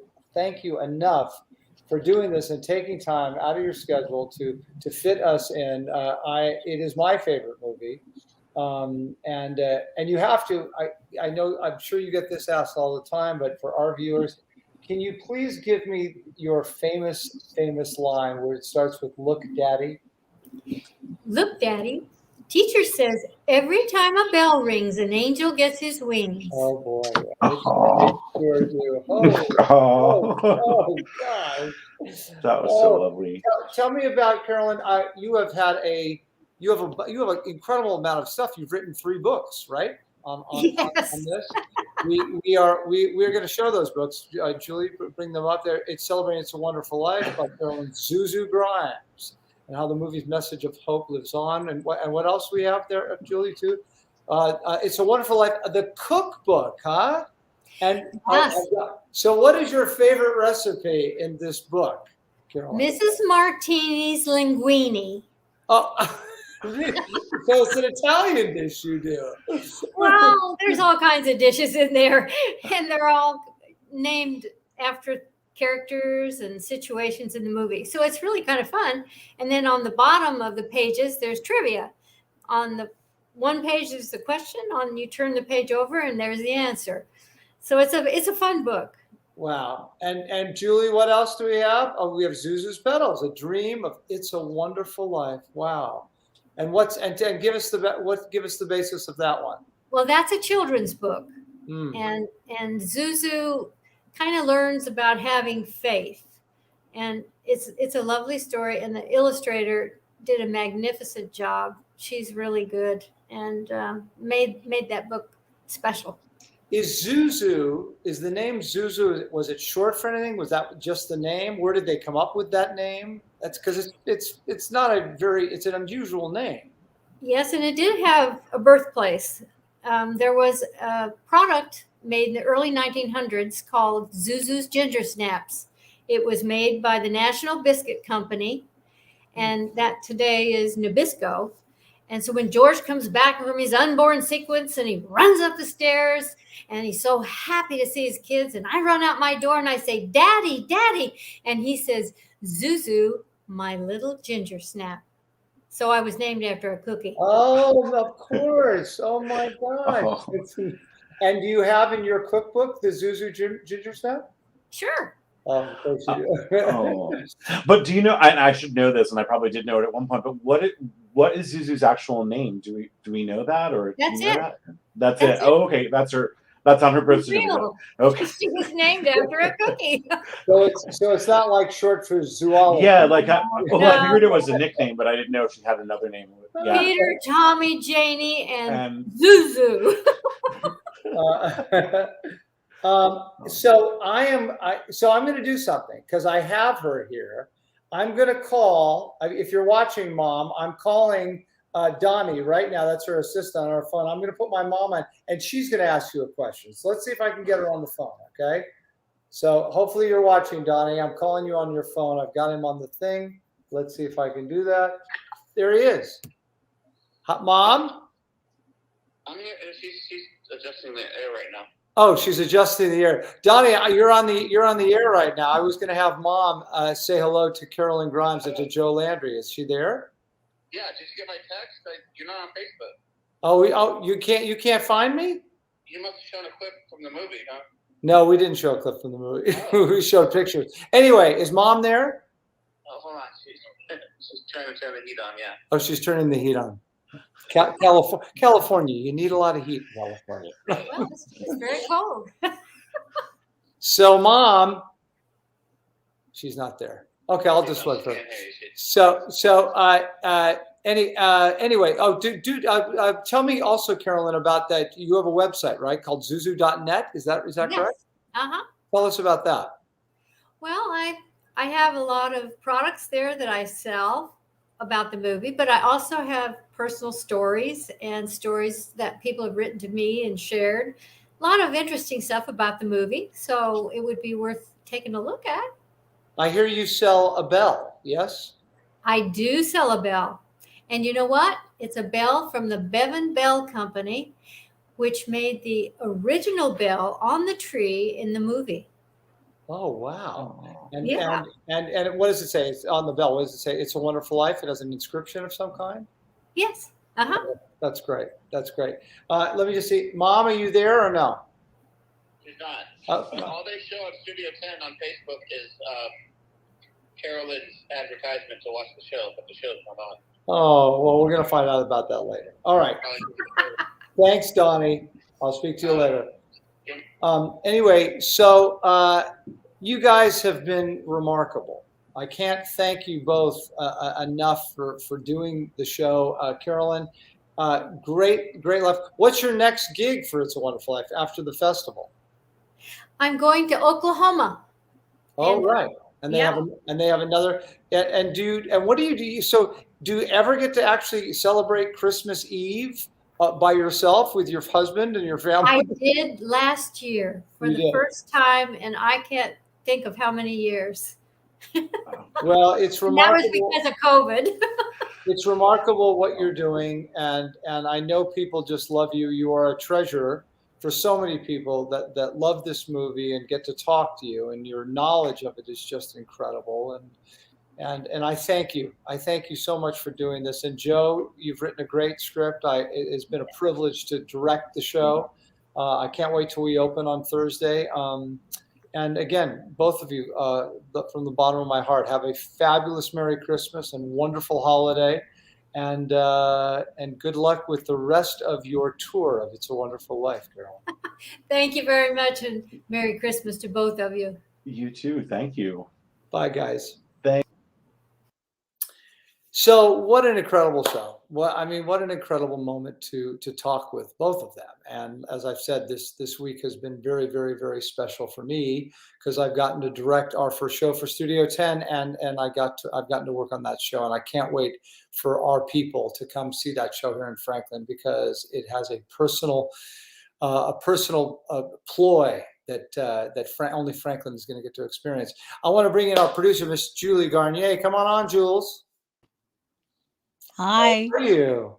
enough for doing this and taking time out of your schedule to fit us in. It is my favorite movie, and you have to. I know. I'm sure you get this asked all the time, but for our viewers, can you please give me your famous line where it starts with "Look, Daddy"? Look, Daddy, teacher says every time a bell rings, an angel gets his wings. Oh boy, I sure do. Oh God, that was so lovely. Tell me about Carolyn. You have an incredible amount of stuff. You've written 3 books, right? On this. We're going to show those books. Julie, bring them up there. It's Celebrating It's a Wonderful Life by Carolyn Zuzu Grimes, and how the movie's message of hope lives on. And what else we have there, Julie, too? It's a Wonderful Life, the cookbook, huh? And yes. So what is your favorite recipe in this book, Carolyn? Mrs. Martini's linguine. Oh, so it's an Italian dish you do. Well, there's all kinds of dishes in there, and they're all named after characters and situations in the movie. So it's really kind of fun. And then on the bottom of the pages, there's trivia. On the one page is the question, you turn the page over and there's the answer. So it's a fun book. Wow. And Julie, what else do we have? Oh, we have Zuzu's Petals, A Dream of It's a Wonderful Life. Wow. And give us the basis of that one. Well, that's a children's book. And Zuzu kind of learns about having faith. And it's a lovely story, and the illustrator did a magnificent job. She's really good, and made that book special. Is the name Zuzu, was it short for anything? Was that just the name? Where did they come up with that name? That's because it's an unusual name. Yes, and it did have a birthplace. There was a product made in the early 1900s called Zuzu's Ginger Snaps. It was made by the National Biscuit Company, and that today is Nabisco. And so when George comes back from his unborn sequence and he runs up the stairs and he's so happy to see his kids, and I run out my door and I say, "Daddy, Daddy." And he says, "Zuzu, my little ginger snap." So I was named after a cookie. Oh, of course. Oh my gosh. And do you have in your cookbook the Zuzu ginger snap? Sure. Oh, of course you do. But do you know? I should know this, and I probably did know it at one point. But what is Zuzu's actual name? Do we know that, or that's it? That's it. Oh, okay. That's on her birth certificate. Okay. She was named after a cookie. So it's not like short for zoology. Yeah, I figured it was a nickname, but I didn't know if she had another name. Yeah. Peter, Tommy, Janie, and Zuzu. So I'm going to do something because I have her here. I'm going to call, if you're watching, Mom, I'm calling Donnie right now. That's her assistant on our phone. I'm going to put my mom on, and she's going to ask you a question. So let's see if I can get her on the phone, okay? So hopefully you're watching, Donnie. I'm calling you on your phone. I've got him on the thing. Let's see if I can do that. There he is. Mom? I'm here. She's adjusting the air right now. Oh, she's adjusting the air. Donnie, you're on the air right now. I was going to have Mom say hello to Karolyn Grimes and to Joe Landry. Is she there? Yeah. Did you get my text? You're not on Facebook. Oh, you can't find me? You must have shown a clip from the movie, huh? No, we didn't show a clip from the movie. We showed pictures. Anyway, is Mom there? Oh, hold on. She's trying to turn the heat on. Yeah. Oh, she's turning the heat on. California, you need a lot of heat in California. Well, it's very cold. So, Mom, she's not there. Okay, I'll just let her. Anyway, tell me also, Carolyn, about that. You have a website, right, called zuzu.net. Is that yes. correct? Uh-huh. Tell us about that. Well, I have a lot of products there that I sell about the movie, but I also have personal stories and stories that people have written to me and shared. A lot of interesting stuff about the movie, so it would be worth taking a look at. I hear you sell a bell, yes? I do sell a bell. And you know what? It's a bell from the Bevan Bell Company, which made the original bell on the tree in the movie. Oh, wow. And, Yeah. and what does it say? It's on the bell. What does it say? It's a Wonderful Life. It has an inscription of some kind. Yes. Uh-huh. Oh, that's great. That's great. Let me just see. Mom, are you there or no? She's not. Oh. But all they show at Studio Tenn on Facebook is Carolyn's advertisement to watch the show, but the show's not on. Oh, well, we're going to find out about that later. All right. Thanks, Donnie. I'll speak to you later. Anyway, so you guys have been remarkable. I can't thank you both enough for doing the show. Carolyn, great life. What's your next gig for It's a Wonderful Life after the festival? I'm going to Oklahoma. Oh, right. And they have another. And what do you do? So do you ever get to actually celebrate Christmas Eve by yourself with your husband and your family? I did last year for the first time, and I can't think of how many years. Well, it's remarkable. That was because of COVID. It's remarkable what you're doing, and I know people just love you. You are a treasure for so many people that love this movie and get to talk to you, and your knowledge of it is just incredible. And I thank you. I thank you so much for doing this. And Joe, you've written a great script. It has been a privilege to direct the show. I can't wait till we open on Thursday. And again, both of you, from the bottom of my heart, have a fabulous Merry Christmas and wonderful holiday. And good luck with the rest of your tour of It's a Wonderful Life, Carol. Thank you very much, and Merry Christmas to both of you. You too. Thank you. Bye, guys. Thanks. So what an incredible show. What an incredible moment to talk with both of them. And as I've said, this week has been very, very, very special for me because I've gotten to direct our first show for Studio Tenn, and I've gotten to work on that show, and I can't wait for our people to come see that show here in Franklin because it has a personal ploy that only Franklin is going to get to experience. I want to bring in our producer, Miss Julie Garnier. Come on, Jules. Hi. How are you?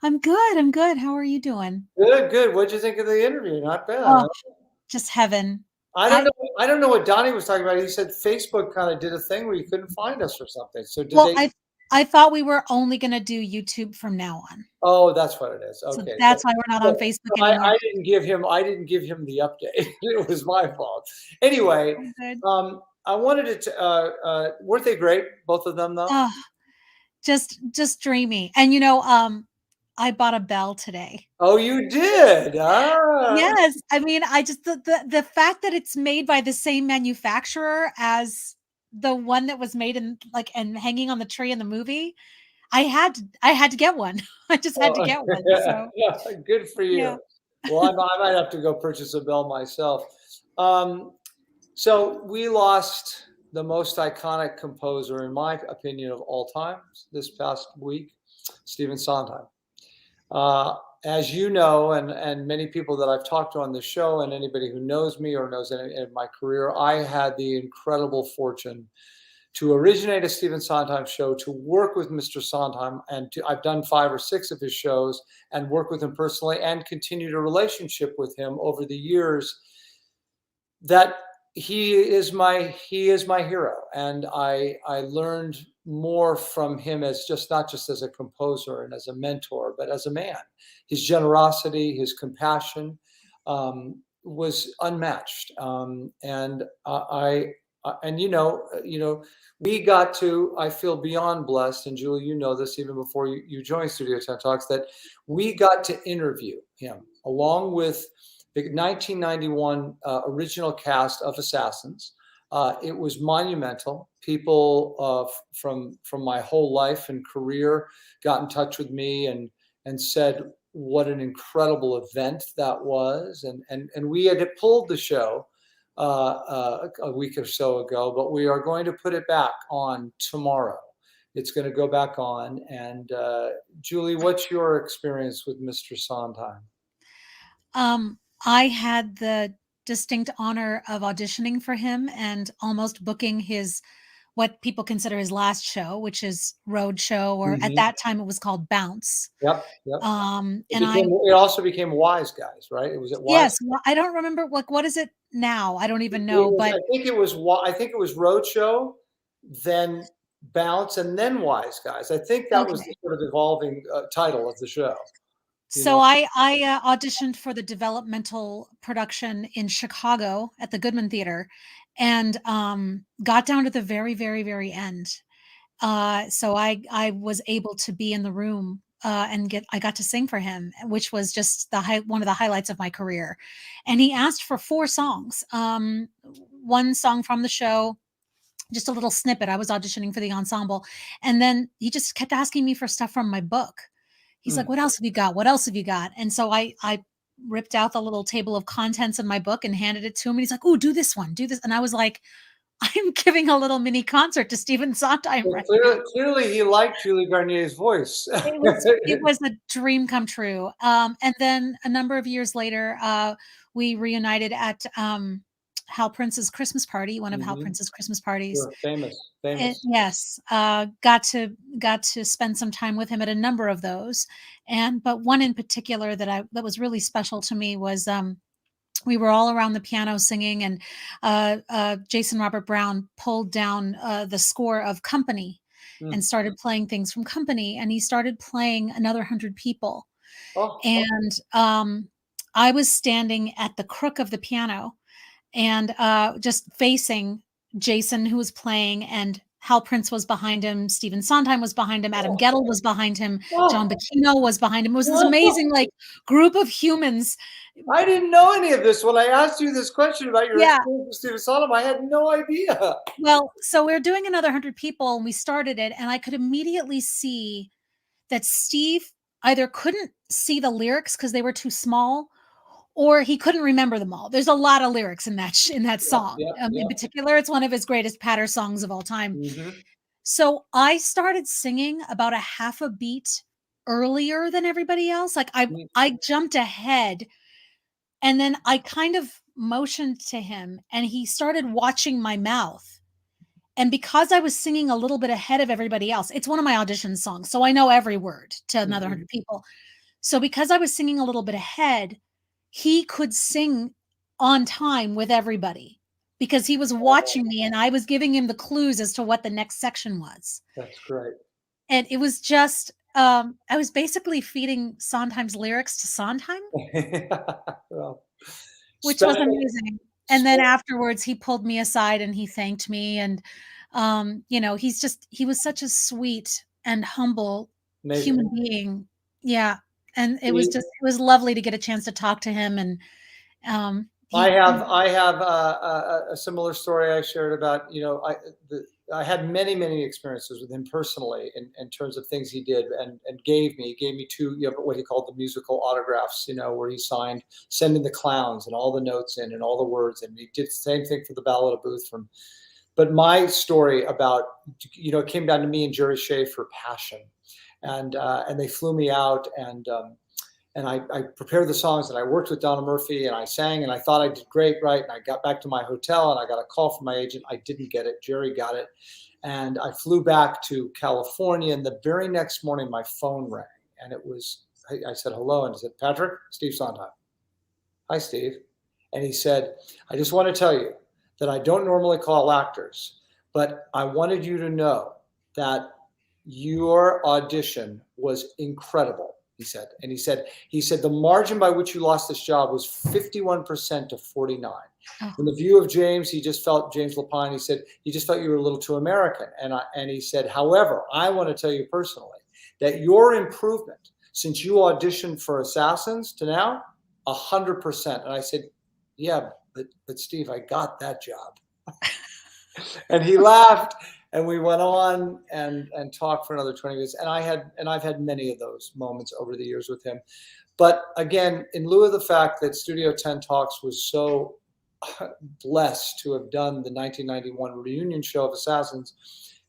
I'm good. How are you doing? Good. What'd you think of the interview? Not bad. Oh, just heaven. I don't know what Donnie was talking about. He said Facebook kind of did a thing where you couldn't find us or something. So I thought we were only going to do YouTube from now on. Oh, that's what it is. Okay. So that's why we're not on Facebook anymore. I didn't give him the update. It was my fault. Anyway, I wanted to weren't they great, both of them though? Just dreamy. And I bought a bell today. Oh, you did? Yes. I mean, I just the fact that it's made by the same manufacturer as the one that was made and hanging on the tree in the movie, I had to get one. I just had to get one. So good for you. Yeah. Well, I might have to go purchase a bell myself. So we lost the most iconic composer, in my opinion, of all time this past week, Stephen Sondheim. As you know, and many people that I've talked to on this show, and anybody who knows me or knows any of my career, I had the incredible fortune to originate a Stephen Sondheim show, to work with Mr. Sondheim, and I've done 5 or 6 of his shows and work with him personally and continued a relationship with him over the years. That he is my hero, and I learned more from him as not just as a composer and as a mentor, but as a man. His generosity, his compassion was unmatched, and we got to, I feel beyond blessed, and Julie, you know this even before you joined Studio Tenn Talks, that we got to interview him along with the 1991 original cast of Assassins. It was monumental. People from my whole life and career got in touch with me and said what an incredible event that was. And we had pulled the show a week or so ago, but we are going to put it back on tomorrow. It's going to go back on. And Julie, what's your experience with Mr. Sondheim? I had the distinct honor of auditioning for him and almost booking his what people consider his last show, which is Roadshow, or at that time it was called Bounce. Yep. It also became Wise Guys, right? It was at Wise. Yes, I don't remember what is it now. I don't even know. But I think it was Roadshow, then Bounce, and then Wise Guys. I think that was the sort of evolving title of the show. So I auditioned for the developmental production in Chicago at the Goodman Theater, and got down to the very, very, very end. So I was able to be in the room and I got to sing for him, which was just one of the highlights of my career. And he asked for 4 songs, 1 song from the show, just a little snippet. I was auditioning for the ensemble, and then he just kept asking me for stuff from my book. He's like, what else have you got? What else have you got? And so I ripped out the little table of contents of my book and handed it to him. And he's like, oh, do this one, do this. And I was like, I'm giving a little mini concert to Stephen Sondheim. Well, clearly he liked Julie Garnier's voice. It was a dream come true. And then a number of years later, we reunited at Hal Prince's Christmas party, one of Hal Prince's Christmas parties. Sure, famous. Yes, got to spend some time with him at a number of those, but one in particular that was really special to me was we were all around the piano singing, and Jason Robert Brown pulled down the score of Company and started playing things from Company, and he started playing Another 100 People. And I was standing at the crook of the piano and just facing Jason, who was playing, and Hal Prince was behind him, Stephen Sondheim was behind him, Adam Gettle was behind him, John Bacchino was behind him. It was this amazing group of humans. I didn't know any of this when I asked you this question about your experience with Stephen Sondheim. I had no idea. Well, so we're doing Another 100 People, and we started it, and I could immediately see that Steve either couldn't see the lyrics because they were too small, or he couldn't remember them all. There's a lot of lyrics in that song. In particular, it's one of his greatest patter songs of all time. So I started singing about a half a beat earlier than everybody else. I jumped ahead, and then I kind of motioned to him, and he started watching my mouth. And because I was singing a little bit ahead of everybody else, it's one of my audition songs, so I know every word to Another 100 People. So because I was singing a little bit ahead, he could sing on time with everybody because he was watching me, and I was giving him the clues as to what the next section was. That's great. And it was just, I was basically feeding Sondheim's lyrics to Sondheim, which was amazing. And then afterwards he pulled me aside and he thanked me. And, he was such a sweet and humble human being. Yeah. And it was lovely to get a chance to talk to him. And I have a similar story I shared about, I had many experiences with him personally in terms of things he did and gave me 2, what he called the musical autographs, where he signed Sending the Clowns and all the notes in and all the words. And he did the same thing for the Ballad of Booth but my story about, it came down to me and Jerry Shea for Passion. And they flew me out, and I prepared the songs, and I worked with Donna Murphy, and I sang, and I thought I did great, right? And I got back to my hotel, and I got a call from my agent. I didn't get it. Jerry got it. And I flew back to California, and the very next morning, my phone rang, and I said, hello, and he said, Patrick, Steve Sondheim. Hi, Steve. And he said, I just want to tell you that I don't normally call actors, but I wanted you to know that your audition was incredible, he said. And he said the margin by which you lost this job was 51% to 49. In the view of James, James Lapine, he said, he just felt you were a little too American. And he said, however, I want to tell you personally that your improvement since you auditioned for Assassins to now, 100%. And I said, yeah, but Steve, I got that job. And he laughed. And we went on and talked for another 20 minutes. And I've had many of those moments over the years with him. But again, in lieu of the fact that Studio Tenn Talks was so blessed to have done the 1991 reunion show of Assassins,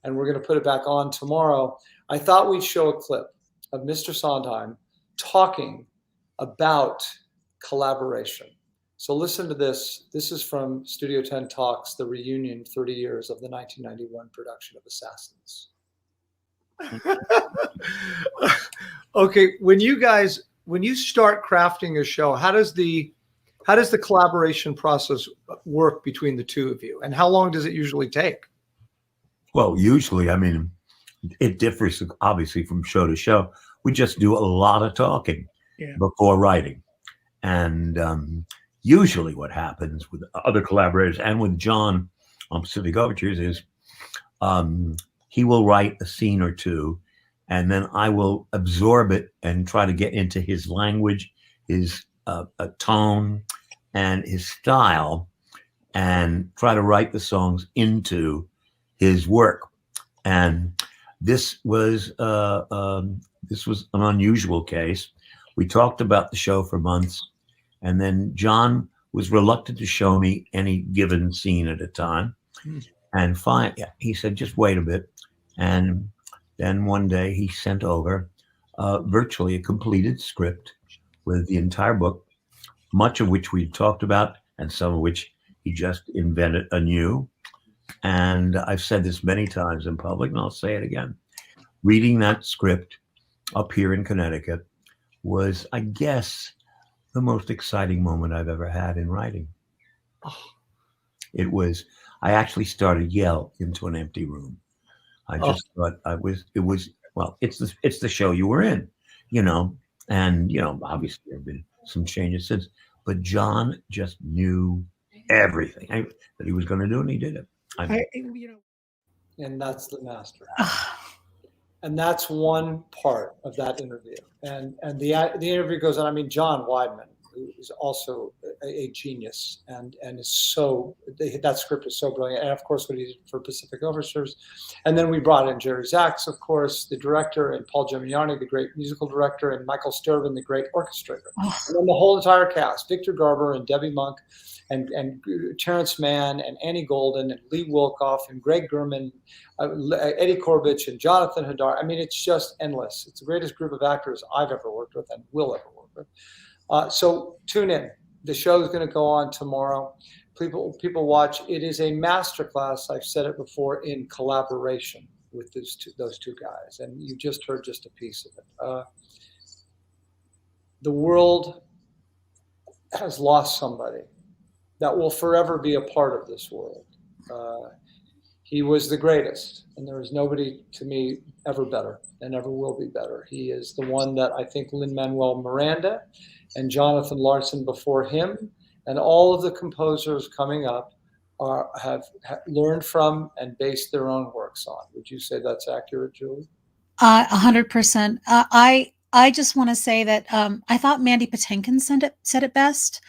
and we're going to put it back on tomorrow, I thought we'd show a clip of Mr. Sondheim talking about collaboration. So listen to this. This is from Studio Tenn Talks, the reunion 30 years of the 1991 production of Assassins. Okay, when you start crafting a show, how does the collaboration process work between the two of you, and how long does it usually take? Well, usually, I mean, it differs obviously from show to show. We just do a lot of talking before writing, and usually what happens with other collaborators and with John on Pacific Overtures is he will write a scene or two, and then I will absorb it and try to get into his language, his tone, and his style, and try to write the songs into his work. And this was an unusual case. We talked about the show for months, and then John was reluctant to show me any given scene at a time. And he said, just wait a bit. And then one day he sent over virtually a completed script with the entire book, much of which we talked about and some of which he just invented anew. And I've said this many times in public, and I'll say it again. Reading that script up here in Connecticut was, I guess, the most exciting moment I've ever had in writing. It was, I actually started to yell into an empty room. I just thought it's the show you were in, and, obviously there have been some changes since, but John just knew everything that he was going to do, and he did it. And that's the master. And that's one part of that interview. And the interview goes on. I mean, John Weidman, who is also a genius, and is so, that script is so brilliant. And of course, what he did for Pacific Overtures. And then we brought in Jerry Zaks, of course, the director, and Paul Gemignani, the great musical director, and Michael Sturban, the great orchestrator. And then the whole entire cast, Victor Garber and Debbie Monk, and Terrence Mann and Annie Golden and Lee Wolkoff and Greg Gurman, Eddie Corbett and Jonathan Hadar. I mean, it's just endless. It's the greatest group of actors I've ever worked with and will ever work with. So tune in. The show is going to go on tomorrow. People watch. It is a masterclass. I've said it before, in collaboration with those two guys, and you just heard just a piece of it. The world has lost somebody that will forever be a part of this world. He was the greatest, and there is nobody to me ever better and ever will be better. He is the one that I think Lin-Manuel Miranda and Jonathan Larson before him and all of the composers coming up have learned from and based their own works on. Would you say that's accurate, Julie? 100%. I just want to say that I thought Mandy Patinkin said it best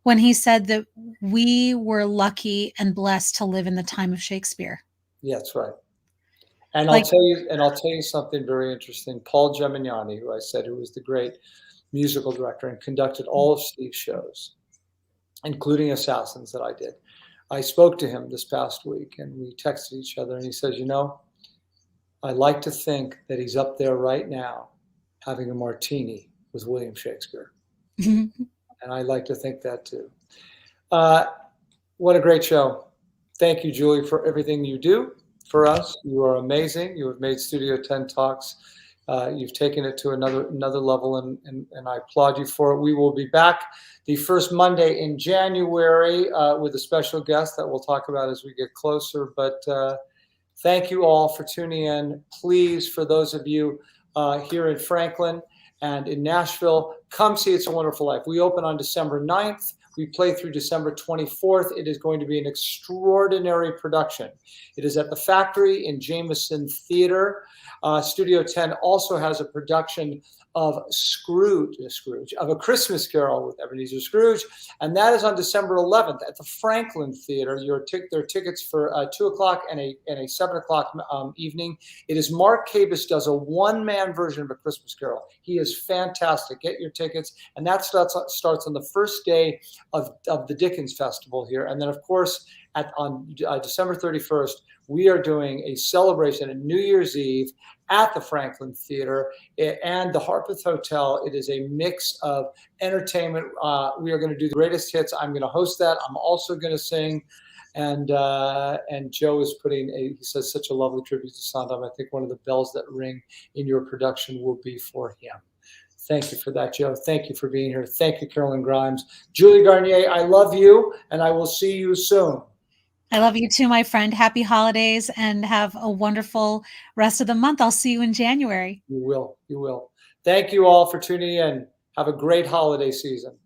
when he said that we were lucky and blessed to live in the time of Shakespeare. Yeah, that's right. And I'll tell you something very interesting. Paul Gemignani, who was the great musical director and conducted all of Steve's shows, including Assassins that I did. I spoke to him this past week, and we texted each other, and he says, I like to think that he's up there right now having a martini with William Shakespeare. And I like to think that too. What a great show. Thank you, Julie, for everything you do for us. You are amazing. You have made Studio Tenn Talks. You've taken it to another level, and I applaud you for it. We will be back the first Monday in January with a special guest that we'll talk about as we get closer. But thank you all for tuning in. Please, for those of you here in Franklin and in Nashville, come see It's a Wonderful Life. We open on December 9th. We play through December 24th. It is going to be an extraordinary production. It is at the Factory in Jameson Theater. Studio Tenn also has a production of of A Christmas Carol with Ebenezer Scrooge, and that is on December 11th at the Franklin Theater. There are tickets for 2 o'clock and a 7 o'clock evening. It is Mark Cabus does a one-man version of A Christmas Carol. He is fantastic. Get your tickets, and that starts on the first day of the Dickens Festival here, and then of course on December 31st, we are doing a celebration at New Year's Eve at the Franklin Theater and the Harpeth Hotel. It is a mix of entertainment. We are going to do the greatest hits. I'm going to host that. I'm also going to sing. And Joe is he says, such a lovely tribute to Sondheim. I think one of the bells that ring in your production will be for him. Thank you for that, Joe. Thank you for being here. Thank you, Carolyn Grimes. Julie Garnier, I love you, and I will see you soon. I love you too, my friend. Happy holidays and have a wonderful rest of the month. I'll see you in January. You will. You will. Thank you all for tuning in. Have a great holiday season.